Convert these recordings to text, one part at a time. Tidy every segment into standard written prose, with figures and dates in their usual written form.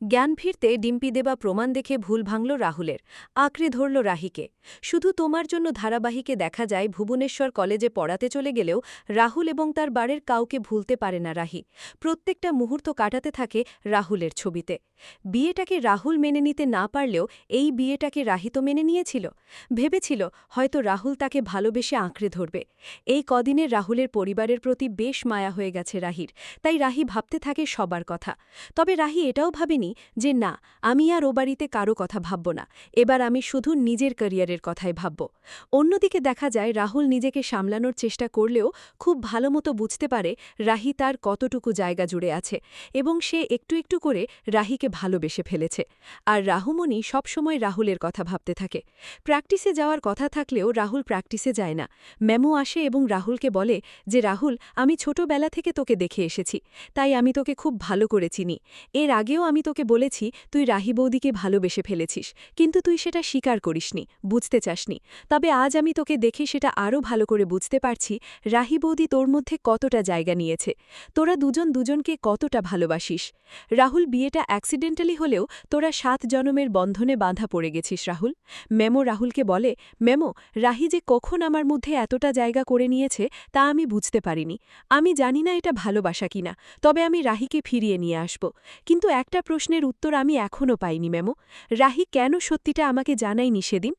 জ্ঞান ফিরতে ডিম্পি দেবা প্রমাণ দেখে ভুল ভাঙল রাহুলের। আঁকড়ে ধরল রাহিকে। শুধু তোমার জন্য ধারাবাহিকে দেখা যায় ভুবনেশ্বর কলেজে পড়াতে চলে গেলেও রাহুল এবং তার বাড়ির কাউকে ভুলতে পারে না রাহি। প্রত্যেকটা মুহূর্ত কাটাতে থাকে রাহুলের ছবিতে। বিয়েটাকে রাহুল মেনে নিতে না পারলেও এই বিয়েটাকে রাহি তো মেনে নিয়েছিল। ভেবেছিল হয়তো রাহুল তাকে ভালোবেসে আঁকড়ে ধরবে। এই কদিনে রাহুলের পরিবারের প্রতি বেশ মায়া হয়ে গেছে রাহির, তাই রাহি ভাবতে থাকে সবার কথা। তবে রাহি এটাও ভাবেনি যে না, আমি আর ও বাড়িতে কারো কথা ভাবব না, এবার আমি শুধু নিজের ক্যারিয়ারের কথাই ভাবব। অন্যদিকে দেখা যায় রাহুল নিজেকে সামলানোর চেষ্টা করলেও খুব ভালোমতো বুঝতে পারে রাহি তার কতটুকু জায়গা জুড়ে আছে এবং সে একটু একটু করে রাহিকে ভালোবেসে ফেলেছে। আর রাহুমণি সবসময় রাহুলের কথা ভাবতে থাকে। প্র্যাকটিসে যাওয়ার কথা থাকলেও রাহুল প্র্যাকটিসে যায় না। মেমো আসে এবং রাহুলকে বলে যে রাহুল, আমি ছোটবেলা থেকে তোকে দেখে এসেছি, তাই আমি তোকে খুব ভালো করে চিনি। এর আগেও আমি তোকে বলেছি তুই রাহি বৌদিকে ভালোবেসে ফেলেছিস, কিন্তু তুই সেটা স্বীকার করিসনি, বুঝতে চাসনি। তবে আজ আমি তোকে দেখে সেটা আরও ভালো করে বুঝতে পারছি রাহি বৌদি তোর মধ্যে কতটা জায়গা নিয়েছে, তোরা দুজন দুজনকে কতটা ভালোবাসিস। রাহুল, বিয়েটা অ্যাক্সিডেন্টালি হলেও তোরা 7 জনমের বন্ধনে বাঁধা পড়ে গেছিস রাহুল। মেমো রাহুলকে বলে, মেমো, রাহি যে কখন আমার মধ্যে এতটা জায়গা করে নিয়েছে তা আমি বুঝতে পারিনি। আমি জানি না এটা ভালোবাসা কিনা, তবে আমি রাহিকে ফিরিয়ে নিয়ে আসব। কিন্তু একটা প্রশ্নের উত্তর আমি এখনও পাইনি মেমো। রাহি কেন সত্যিটা আমাকে জানায়নি সেদিন?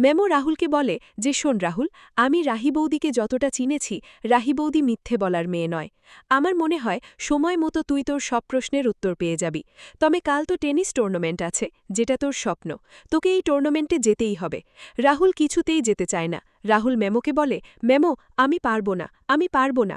মেমো রাহুলকে বলে যে শোন রাহুল, আমি রাহি বৌদিকে যতটা চিনেছি, রাহি বৌদি মিথ্যে বলার মেয়ে নয়। আমার মনে হয় সময় মতো তুই তোর সব প্রশ্নের উত্তর পেয়ে যাবি। তবে কাল তো টেনিস টুর্নামেন্ট আছে, যেটা তোর স্বপ্ন, তোকে এই টুর্নামেন্টে যেতেই হবে। রাহুল কিছুতেই যেতে চায় না। রাহুল মেমোকে বলে, মেমো, আমি পারবো না, আমি পারবো না।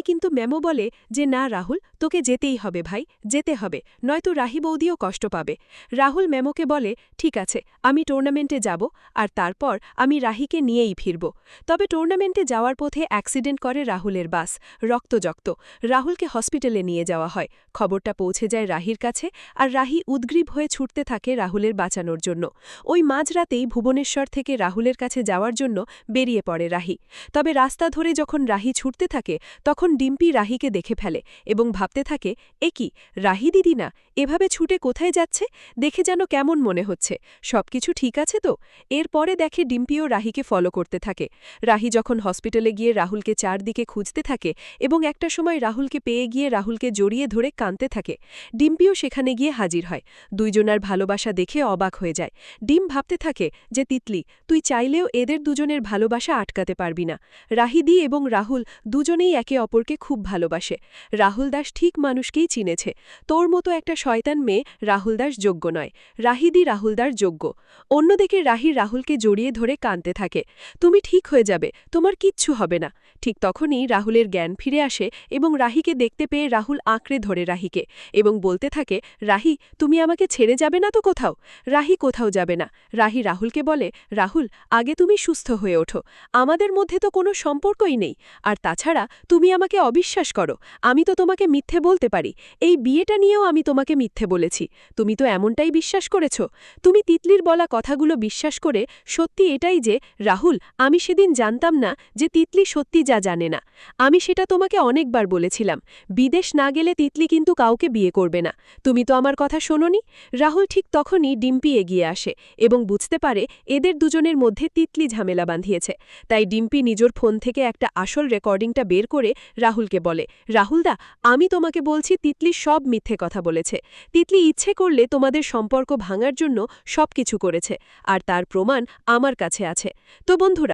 কিন্তু মেমো বলে যে না রাহুল, তোকে যেতেই হবে ভাই, যেতে হবে, নয়তো রাহি বৌদিও কষ্ট পাবে। রাহুল মেমোকে বলে, ঠিক আছে, আমি টুর্নামেন্টে যাব, আর তারপর আমি রাহিকে নিয়েই ফিরব। তবে টুর্নামেন্টে যাওয়ার পথে অ্যাক্সিডেন্ট করে রাহুলের বাস, রক্তজক্ত। রাহুলকে হসপিটালে নিয়ে যাওয়া হয়। খবরটা পৌঁছে যায় রাহির কাছে, আর রাহি উদ্গ্রীব হয়ে ছুটতে থাকে রাহুলের বাঁচানোর জন্য। ওই মাঝরাতেই ভুবনেশ্বর থেকে রাহুলের কাছে যাওয়ার জন্য বেরিয়ে পড়ে রাহি। তবে রাস্তা ধরে যখন রাহি ছুটতে থাকে তখন ডিম্পি রাহিকে দেখে ফেলে এবং ভাবতে থাকে, এ কি, রাহি দিদি না, এভাবে ছুটে কোথায় যাচ্ছে, দেখে যেন কেমন মনে হচ্ছে, সবকিছু ঠিক আছে তো। এরপরে দেখে ডিম্পিও রাহিকে ফলো করতে থাকে। রাহি যখন হসপিটালে গিয়ে রাহুলকে চারদিকে খুঁজতে থাকে এবং একটা সময় রাহুলকে পেয়ে গিয়ে রাহুলকে জড়িয়ে ধরে কাঁদতে থাকে, ডিম্পিও সেখানে গিয়ে হাজির হয়। দুইজনার ভালোবাসা দেখে অবাক হয়ে যায়। ডিম ভাবতে থাকে যে তিতলি, তুই চাইলেও এদের দুজনের ভালোবাসা আটকাতে পারবি না। রাহিদি এবং রাহুল দুজনেই একে অপরকে খুব ভালোবাসে। রাহুল দাস ঠিক মানুষকেই চিনেছে। তোর মতো একটা শয়তান মেয়ে রাহুল দাস যোগ্য নয়, রাহিদি রাহুল দাস যোগ্য। অন্যদিকে রাহি রাহুলকে জড়িয়ে ধরে কাঁদতে থাকে, তুমি ঠিক হয়ে যাবে, তোমার কিচ্ছু হবে না। ঠিক তখনই রাহুলের জ্ঞান ফিরে আসে এবং রাহিকে দেখতে পেয়ে রাহুল আঁকড়ে ধরে রাহিকে এবং বলতে থাকে, রাহি, তুমি আমাকে ছেড়ে যাবে না তো কোথাও? রাহি কোথাও যাবে না। রাহি রাহুলকে বলে, রাহুল, আগে তুমি সুস্থ হয়ে ওঠো, আমাদের মধ্যে তো কোনো সম্পর্কই নেই। আর তাছাড়া তুমি আমাকে অবিশ্বাস করো, আমি তো তোমাকে মিথ্যে বলতে পারি। এই বিয়েটা নিয়েও আমি তোমাকে মিথ্যে বলেছি, তুমি তো এমনটাই বিশ্বাস করেছ। তুমি তিতলির বলা কথাগুলো বিশ্বাস করে সত্যি এটাই যে রাহুল, আমি সেদিন জানতাম না যে তিতলি সত্যি যা জানে না। আমি সেটা তোমাকে অনেকবার বলেছিলাম, বিদেশ না গেলে তিতলি কিন্তু কাউকে বিয়ে করবে না। তুমি তো আমার কথা শোনোনি। রাহুল ঠিক তখনই ডিম্পি এগিয়ে আসে এবং বুঝতে পারে এদের দুজনের মধ্যে তিতলি ঝামেলা বাঁধিয়েছে। তাই ডিম্পি নিজের ফোন থেকে একটা আসল রেকর্ডিংটা বের করে রাহুলকে বলে, রাহুলদা, আমি তোমাকে বলছি তিতলি সব মিথ্যে কথা বলেছে। তিতলি ইচ্ছে করলে তোমাদের সম্পর্ক ভাঙার জন্য সবকিছু করেছে, আর তার প্রমাণ আমার কাছে আছে। তো বন্ধুরা,